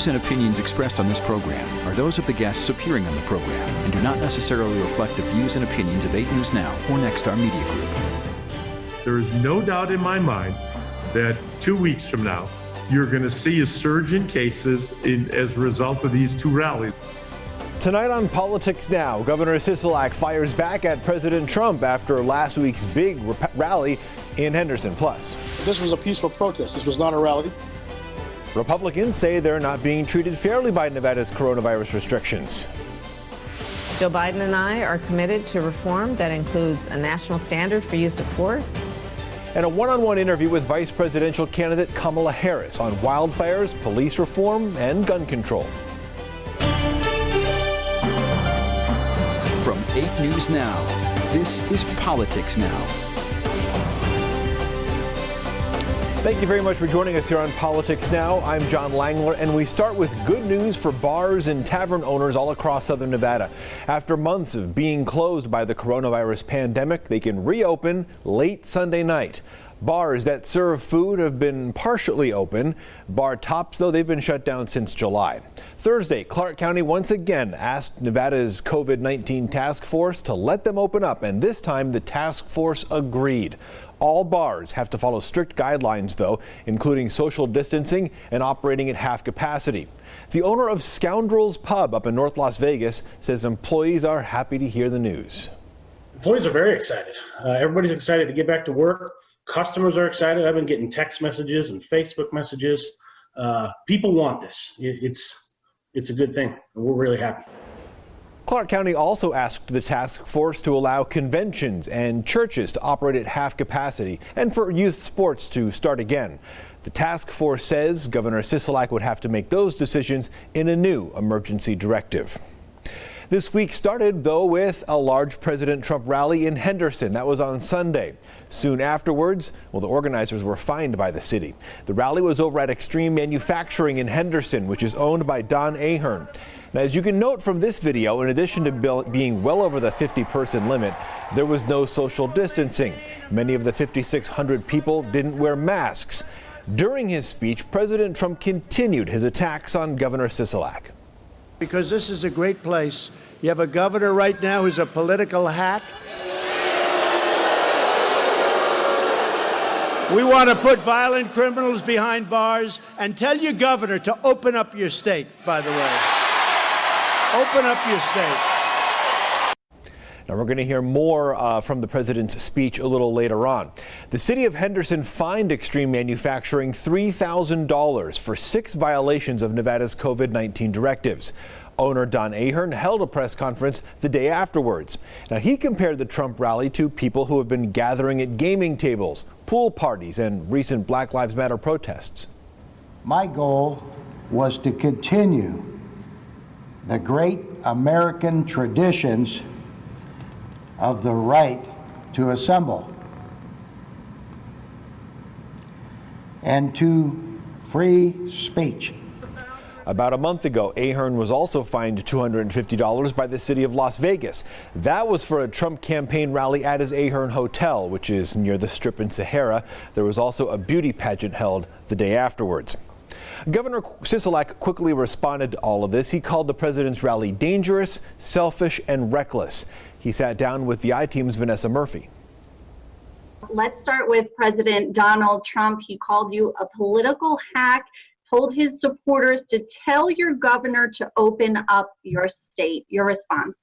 views and opinions expressed on this program are those of the guests appearing on the program and do not necessarily reflect the views and opinions of 8 News Now or Nexstar Media Group. There is no doubt in my mind that 2 weeks from now, you're going to see a surge in cases as a result of these 2 rallies. Tonight on Politics Now, Governor Sisolak fires back at President Trump after last week's big rally in Henderson. Plus, this was a peaceful protest. This was not a rally. Republicans say they're not being treated fairly by Nevada's coronavirus restrictions. Joe Biden and I are committed to reform that includes a national standard for use of force. And a one-on-one interview with Vice Presidential candidate Kamala Harris on wildfires, police reform, and gun control. From 8 News Now, this is Politics Now. Thank you very much for joining us here on Politics Now. I'm John Langler, and we start with good news for bars and tavern owners all across southern Nevada. After months of being closed by the coronavirus pandemic, they can reopen late Sunday night. Bars that serve food have been partially open. Bar tops, though, they've been shut down since July. Thursday, Clark County once again asked Nevada's COVID-19 task force to let them open up, and this time the task force agreed. All bars have to follow strict guidelines, though, including social distancing and operating at half capacity. The owner of Scoundrels Pub up in North Las Vegas says employees are happy to hear the news. Employees are very excited. Everybody's excited to get back to work. Customers are excited. I've been getting text messages and Facebook messages. People want this. It's a good thing, and we're really happy. Clark County also asked the task force to allow conventions and churches to operate at half capacity and for youth sports to start again. The task force says Governor Sisolak would have to make those decisions in a new emergency directive. This week started, though, with a large President Trump rally in Henderson. That was on Sunday. Soon afterwards, the organizers were fined by the city. The rally was over at Extreme Manufacturing in Henderson, which is owned by Don Ahern. Now, as you can note from this video, in addition to being well over the 50-person limit, there was no social distancing. Many of the 5,600 people didn't wear masks. During his speech, President Trump continued his attacks on Governor Sisolak. Because this is a great place. You have a governor right now who's a political hack. We want to put violent criminals behind bars and tell your governor to open up your state, by the way. Open up your state. Now we're going to hear more from the president's speech a little later on. The city of Henderson fined Extreme Manufacturing $3,000 for 6 violations of Nevada's COVID-19 directives. Owner Don Ahern held a press conference the day afterwards. Now he compared the Trump rally to people who have been gathering at gaming tables, pool parties, and recent Black Lives Matter protests. My goal was to continue the great American traditions of the right to assemble and to free speech. About a month ago, Ahern was also fined $250 by the city of Las Vegas. That was for a Trump campaign rally at his Ahern Hotel, which is near the Strip in Sahara. There was also a beauty pageant held the day afterwards. Governor Sisolak quickly responded to all of this. He called the president's rally dangerous, selfish, and reckless. He sat down with the I-Team's Vanessa Murphy. Let's start with President Donald Trump. He called you a political hack, told his supporters to tell your governor to open up your state. Your response?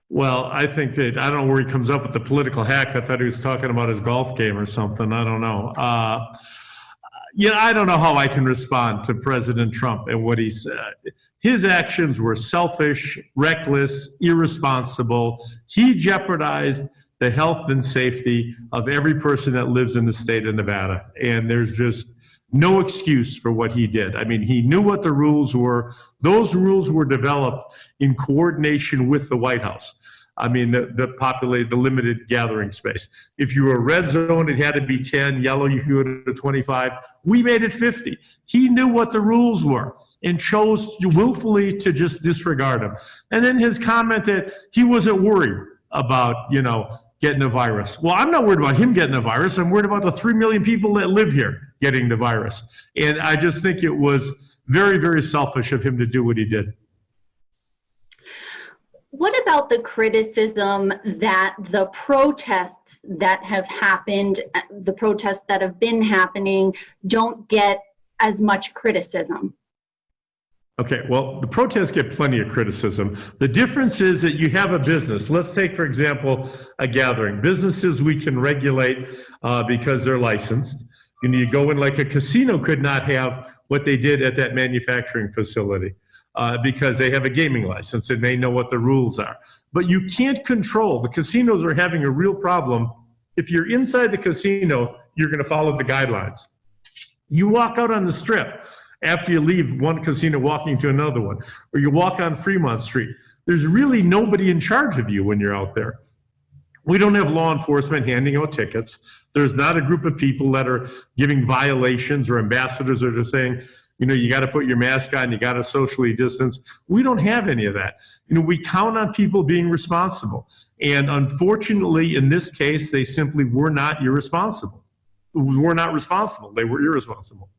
Well, I think that, I don't know where he comes up with the political hack. I thought he was talking about his golf game or something. I don't know. I don't know how I can respond to President Trump and what he said. His actions were selfish, reckless, irresponsible. He jeopardized the health and safety of every person that lives in the state of Nevada. And there's just no excuse for what he did. I mean, he knew what the rules were. Those rules were developed in coordination with the White House. I mean, the limited gathering space. If you were red zone, it had to be 10, yellow, you could go to 25. We made it 50. He knew what the rules were and chose willfully to just disregard them. And then his comment that he wasn't worried about, getting the virus. Well, I'm not worried about him getting the virus. I'm worried about the 3 million people that live here getting the virus. And I just think it was very, very selfish of him to do what he did. What about the criticism that the protests that have happened, the protests that have been happening, don't get as much criticism? Okay, well, the protests get plenty of criticism. The difference is that you have a business. Let's take, for example, a gathering. Businesses we can regulate because they're licensed. You go in, like a casino could not have what they did at that manufacturing facility because they have a gaming license and they know what the rules are. But you can't control. The casinos are having a real problem. If you're inside the casino, you're going to follow the guidelines. You walk out on the strip after you leave one casino walking to another one, or you walk on Fremont Street. There's really nobody in charge of you when you're out there. We don't have law enforcement handing out tickets. There's not a group of people that are giving violations or ambassadors that are saying, you got to put your mask on, you got to socially distance. We don't have any of that. We count on people being responsible. And unfortunately, in this case, they simply were not irresponsible. Were not responsible. They were irresponsible.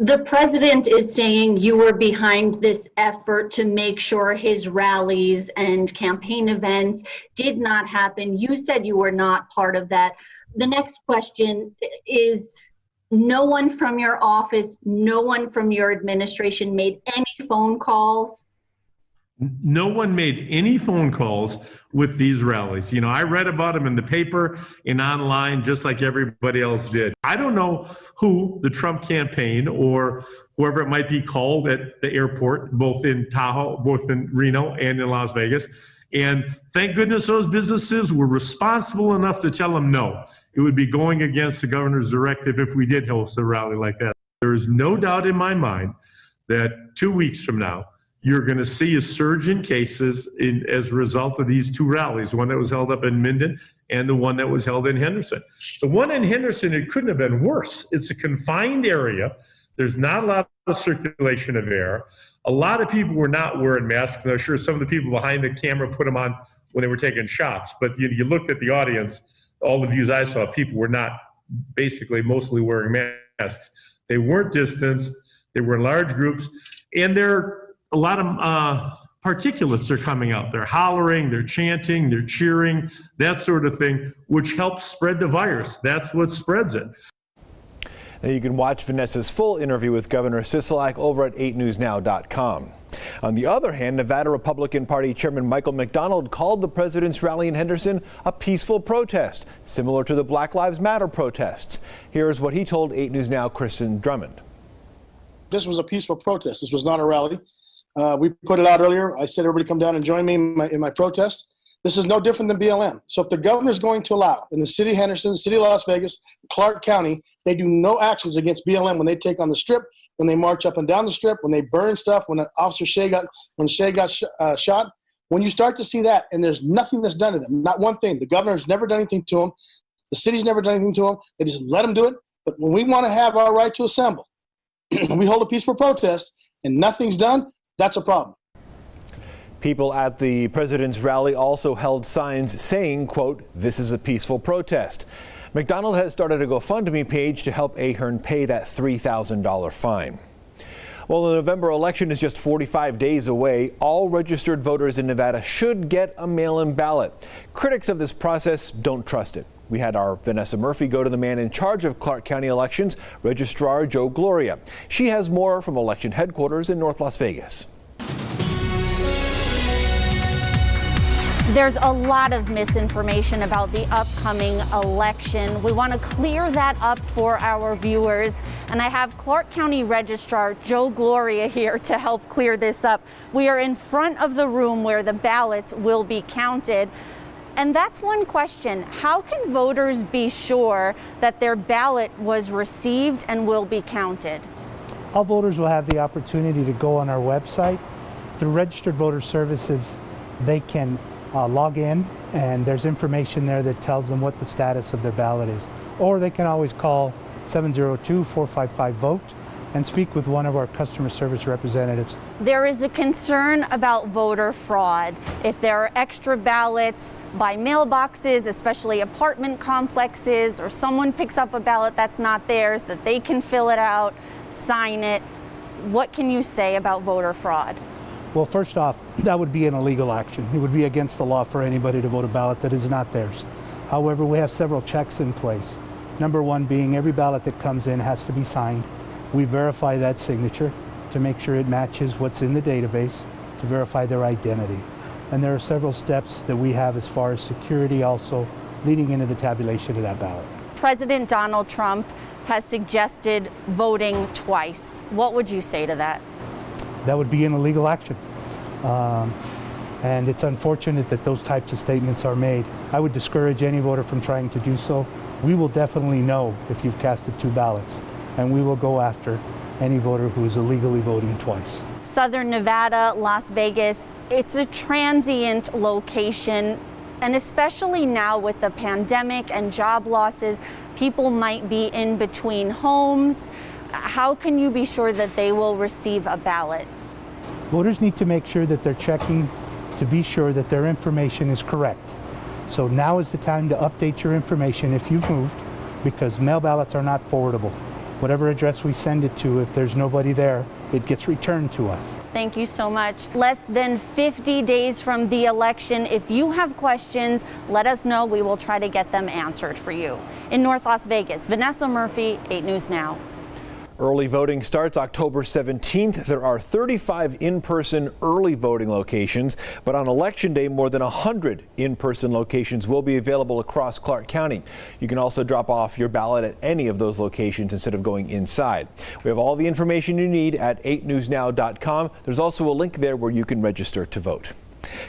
The president is saying you were behind this effort to make sure his rallies and campaign events did not happen. You said you were not part of that. The next question is, no one from your office, no one from your administration made any phone calls? No one made any phone calls with these rallies. I read about them in the paper and online just like everybody else did. I don't know who the Trump campaign or whoever it might be called at the airport, both in Tahoe, both in Reno and in Las Vegas. And thank goodness those businesses were responsible enough to tell them no. It would be going against the governor's directive if we did host a rally like that. There is no doubt in my mind that 2 weeks from now, you're going to see a surge in cases as a result of these two rallies, the one that was held up in Minden and the one that was held in Henderson. The one in Henderson, it couldn't have been worse. It's a confined area. There's not a lot of circulation of air. A lot of people were not wearing masks. And I'm sure some of the people behind the camera put them on when they were taking shots. But you looked at the audience, all the views I saw, people were not basically mostly wearing masks. They weren't distanced. They were in large groups. And a lot of particulates are coming out. They're hollering, they're chanting, they're cheering, that sort of thing, which helps spread the virus. That's what spreads it. Now you can watch Vanessa's full interview with Governor Sisolak over at 8newsnow.com. On the other hand, Nevada Republican Party Chairman Michael Mcdonald called the president's rally in Henderson a peaceful protest, similar to the Black Lives Matter protests. Here's what he told 8 News Now Kristen Drummond. This was a peaceful protest. This was not a rally. We put it out earlier. I said, everybody come down and join me in my protest. This is no different than BLM. So if the governor is going to allow in the city of Henderson, the city of Las Vegas, Clark County, they do no actions against BLM when they take on the strip, when they march up and down the strip, when they burn stuff, when Officer Shea got shot. When you start to see that and there's nothing that's done to them, not one thing. The governor's never done anything to them. The city's never done anything to them. They just let them do it. But when we want to have our right to assemble, we hold a peaceful protest and nothing's done, that's a problem. People at the president's rally also held signs saying, quote, "This is a peaceful protest." McDonald has started a GoFundMe page to help Ahern pay that $3,000 fine. Well, the November election is just 45 days away. All registered voters in Nevada should get a mail-in ballot. Critics of this process don't trust it. We had our Vanessa Murphy go to the man in charge of Clark County elections, Registrar Joe Gloria. She has more from election headquarters in North Las Vegas. There's a lot of misinformation about the upcoming election. We want to clear that up for our viewers. And I have Clark County Registrar Joe Gloria here to help clear this up. We are in front of the room where the ballots will be counted. And that's one question. How can voters be sure that their ballot was received and will be counted? All voters will have the opportunity to go on our website. Through Registered Voter Services, they can log in, and there's information there that tells them what the status of their ballot is. Or they can always call 702-455-VOTE and speak with one of our customer service representatives. There is a concern about voter fraud. If there are extra ballots by mailboxes, especially apartment complexes, or someone picks up a ballot that's not theirs, that they can fill it out, sign it, what can you say about voter fraud? Well, first off, that would be an illegal action. It would be against the law for anybody to vote a ballot that is not theirs. However, we have several checks in place. Number one being every ballot that comes in has to be signed. We verify that signature to make sure it matches what's in the database to verify their identity. And there are several steps that we have as far as security also leading into the tabulation of that ballot. President Donald Trump has suggested voting twice. What would you say to that? That would be an illegal action. And it's unfortunate that those types of statements are made. I would discourage any voter from trying to do so. We will definitely know if you've casted 2 ballots, and we will go after any voter who is illegally voting twice. Southern Nevada, Las Vegas, it's a transient location, and especially now with the pandemic and job losses, people might be in between homes. How can you be sure that they will receive a ballot? Voters need to make sure that they're checking to be sure that their information is correct. So now is the time to update your information if you've moved, because mail ballots are not forwardable. Whatever address we send it to, if there's nobody there, it gets returned to us. Thank you so much. Less than 50 days from the election. If you have questions, let us know. We will try to get them answered for you. In North Las Vegas, Vanessa Murphy, 8 News Now. Early voting starts October 17th. There are 35 in-person early voting locations, but on Election Day, more than 100 in-person locations will be available across Clark County. You can also drop off your ballot at any of those locations instead of going inside. We have all the information you need at 8newsnow.com. There's also a link there where you can register to vote.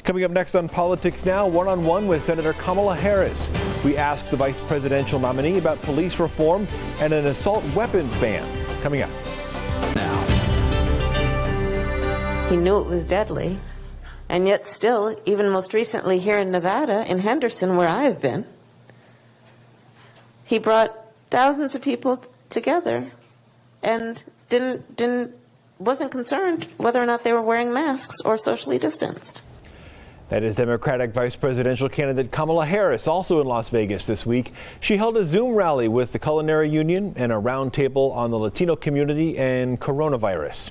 Coming up next on Politics Now, one-on-one with Senator Kamala Harris. We ask the vice presidential nominee about police reform and an assault weapons ban. Coming up now. He knew it was deadly, and yet still, even most recently here in Nevada, in Henderson, where I have been, he brought thousands of people together and wasn't concerned whether or not they were wearing masks or socially distanced. That is Democratic vice presidential candidate Kamala Harris, also in Las Vegas this week. She held a Zoom rally with the Culinary Union and a roundtable on the Latino community and coronavirus.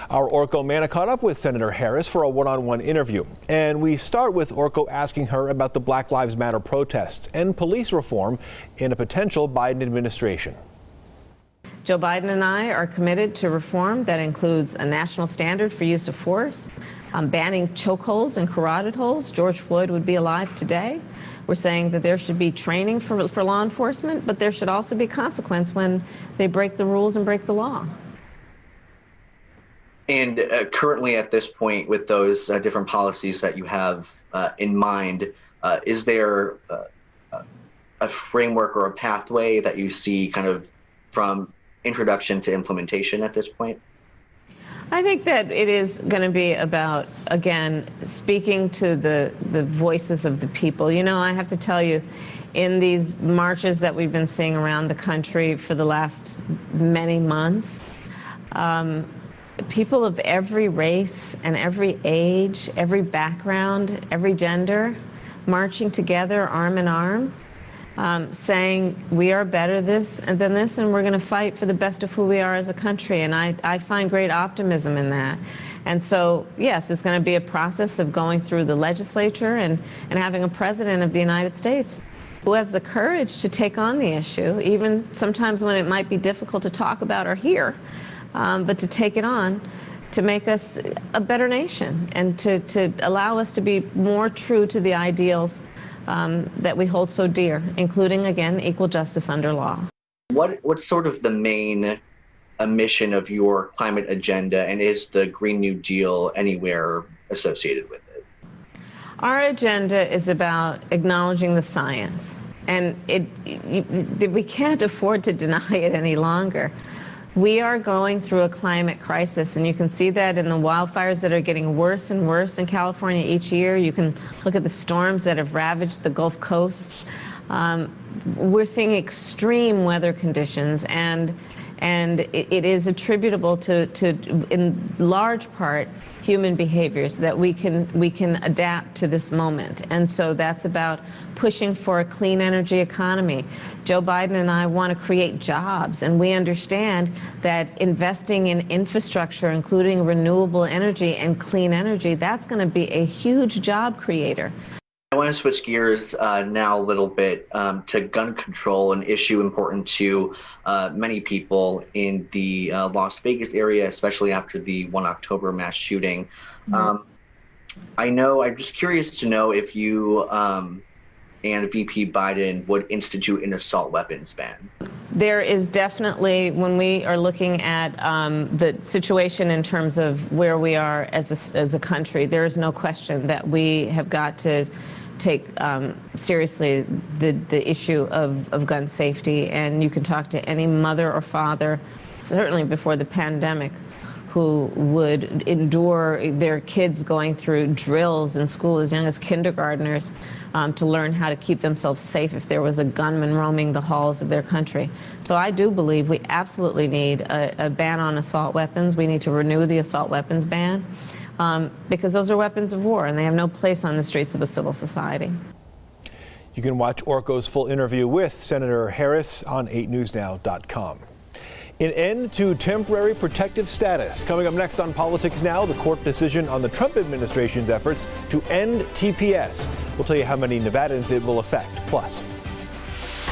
Our Orko Manna caught up with Senator Harris for a one-on-one interview. And we start with Orko asking her about the Black Lives Matter protests and police reform in a potential Biden administration. Joe Biden and I are committed to reform that includes a national standard for use of force, banning chokeholds and carotid holds. George Floyd would be alive today. We're saying that there should be training for law enforcement, but there should also be consequence when they break the rules and break the law. And currently at this point, with those different policies that you have in mind, is there a framework or a pathway that you see kind of from introduction to implementation at this point? I think that it is going to be about, again, speaking to the voices of the people. You know, I have to tell you, in these marches that we've been seeing around the country for the last many months, people of every race and every age, every background, every gender, marching together arm in arm, saying we are better than this, and we're going to fight for the best of who we are as a country. And I find great optimism in that. And so, yes, it's going to be a process of going through the legislature and having a president of the United States who has the courage to take on the issue, even sometimes when it might be difficult to talk about or hear, but to take it on, to make us a better nation and to allow us to be more true to the ideals that we hold so dear, including, again, equal justice under law. What's sort of the main mission of your climate agenda, and is the Green New Deal anywhere associated with it? Our agenda is about acknowledging the science, and we can't afford to deny it any longer. We are going through a climate crisis, and you can see that in the wildfires that are getting worse and worse in California each year. You can look at the storms that have ravaged the Gulf Coast. We're seeing extreme weather conditions, and And it is attributable to, in large part, human behaviors that we can adapt to this moment. And so that's about pushing for a clean energy economy. Joe Biden and I want to create jobs, and we understand that investing in infrastructure, including renewable energy and clean energy, that's going to be a huge job creator. I want to switch gears now a little bit to gun control, an issue important to many people in the Las Vegas area, especially after the 1 October mass shooting. I'm just curious to know if you and VP Biden would institute an assault weapons ban. There is definitely, when we are looking at the situation in terms of where we are as a country, there is no question that we have got to take seriously the issue of gun safety. And you can talk to any mother or father, certainly before the pandemic, who would endure their kids going through drills in school as young as kindergartners to learn how to keep themselves safe if there was a gunman roaming the halls of their country. So I do believe we absolutely need a ban on assault weapons. We need to renew the assault weapons ban. Because those are weapons of war and they have no place on the streets of a civil society. You can watch Orko's full interview with Senator Harris on 8newsnow.com. An end to temporary protective status. Coming up next on Politics Now, the court decision on the Trump administration's efforts to end TPS. We'll tell you how many Nevadans it will affect. Plus,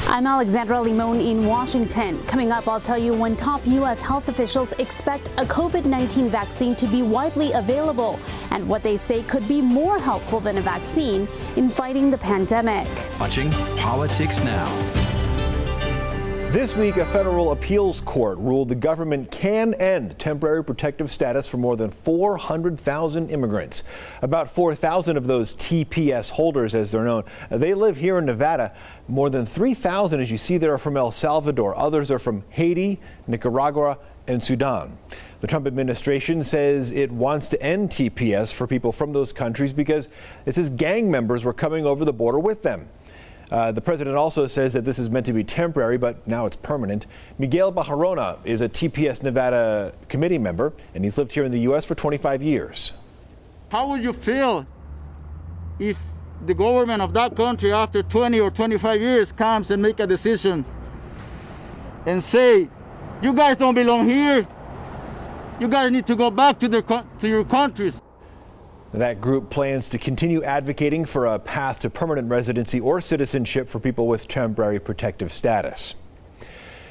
I'm Alexandra Limon in Washington. Coming up, I'll tell you when top U.S. health officials expect a COVID-19 vaccine to be widely available and what they say could be more helpful than a vaccine in fighting the pandemic. Watching Politics Now. This week, a federal appeals court ruled the government can end temporary protective status for more than 400,000 immigrants. About 4,000 of those TPS holders, as they're known, they live here in Nevada. More than 3,000, as you see there, are from El Salvador. Others are from Haiti, Nicaragua, and Sudan. The Trump administration says it wants to end TPS for people from those countries because it says gang members were coming over the border with them. The president also says that this is meant to be temporary, but now it's permanent. Miguel Bajarona is a TPS Nevada committee member, and he's lived here in the U.S. for 25 years. How would you feel if the government of that country, after 20 or 25 years, comes and make a decision and say, you guys don't belong here, you guys need to go back to your countries? That group plans to continue advocating for a path to permanent residency or citizenship for people with temporary protective status.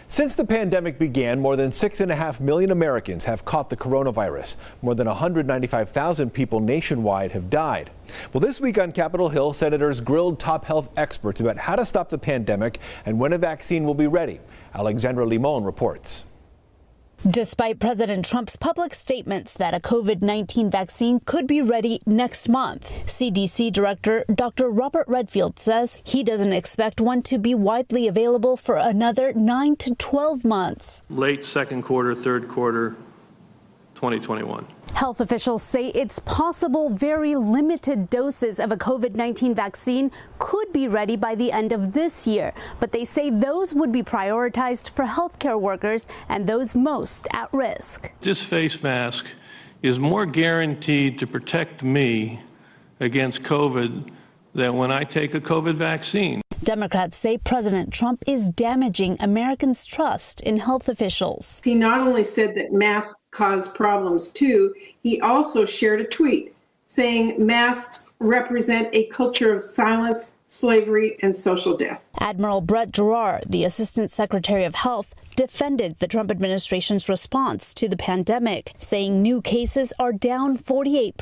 Since the pandemic began, more than 6.5 million Americans have caught the coronavirus. More than 195,000 people nationwide have died. Well, this week on Capitol Hill, senators grilled top health experts about how to stop the pandemic and when a vaccine will be ready. Alexandra Limon reports. Despite President Trump's public statements that a COVID-19 vaccine could be ready next month, CDC Director Dr. Robert Redfield says he doesn't expect one to be widely available for another 9 to 12 months. Late second quarter, third quarter, 2021. Health officials say it's possible very limited doses of a COVID-19 vaccine could be ready by the end of this year, but they say those would be prioritized for healthcare workers and those most at risk. This face mask is more guaranteed to protect me against COVID than when I take a COVID vaccine. Democrats say President Trump is damaging Americans' trust in health officials. He not only said that masks cause problems too, he also shared a tweet saying masks represent a culture of silence, slavery, and social death. Admiral Brett Giroir, the Assistant Secretary of Health, defended the Trump administration's response to the pandemic, saying new cases are down 48%,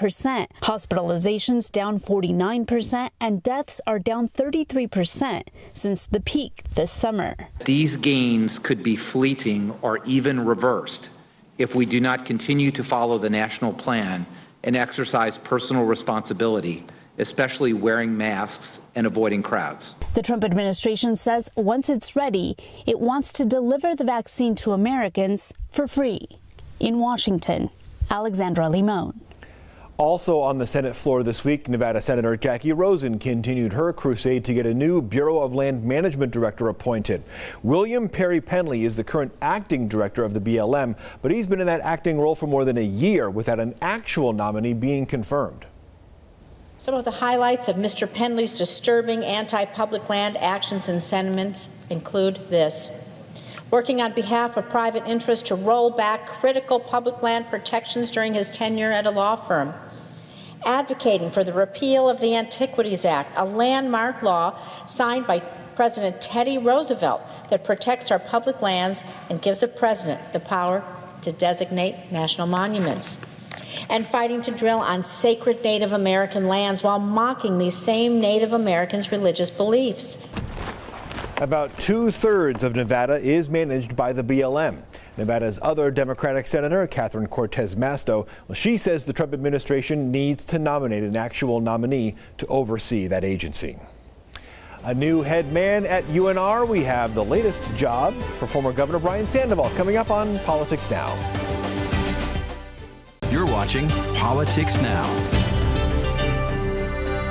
hospitalizations down 49%, and deaths are down 33% since the peak this summer. These gains could be fleeting or even reversed if we do not continue to follow the national plan and exercise personal responsibility, especially wearing masks and avoiding crowds. The Trump administration says once it's ready, it wants to deliver the vaccine to Americans for free. In Washington, Alexandra Limon. Also on the Senate floor this week, Nevada Senator Jackie Rosen continued her crusade to get a new Bureau of Land Management director appointed. William Perry Penley is the current acting director of the BLM, but he's been in that acting role for more than a year without an actual nominee being confirmed. Some of the highlights of Mr. Penley's disturbing anti-public land actions and sentiments include this: working on behalf of private interests to roll back critical public land protections during his tenure at a law firm, advocating for the repeal of the Antiquities Act, a landmark law signed by President Teddy Roosevelt that protects our public lands and gives the president the power to designate national monuments, and fighting to drill on sacred Native American lands while mocking these same Native Americans' religious beliefs. About 2/3 of Nevada is managed by the BLM. Nevada's other Democratic Senator, Catherine Cortez Masto, she says the Trump administration needs to nominate an actual nominee to oversee that agency. A new head man at UNR. We have the latest job for former Governor Brian Sandoval coming up on Politics Now. You're watching Politics Now.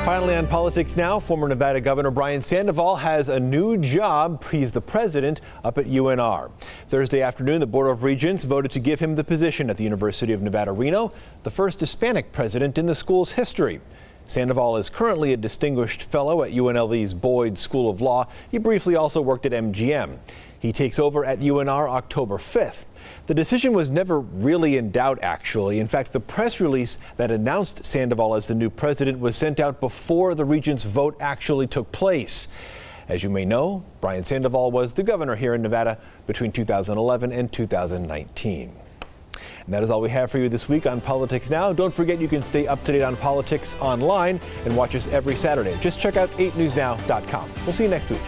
Finally on Politics Now, former Nevada Governor Brian Sandoval has a new job. He's the president up at UNR. Thursday afternoon, the Board of Regents voted to give him the position at the University of Nevada, Reno, the first Hispanic president in the school's history. Sandoval is currently a distinguished fellow at UNLV's Boyd School of Law. He briefly also worked at MGM. He takes over at UNR October 5th. The decision was never really in doubt, actually. In fact, the press release that announced Sandoval as the new president was sent out before the Regents' vote actually took place. As you may know, Brian Sandoval was the governor here in Nevada between 2011 and 2019. And that is all we have for you this week on Politics Now. Don't forget you can stay up to date on politics online and watch us every Saturday. Just check out 8newsnow.com. We'll see you next week.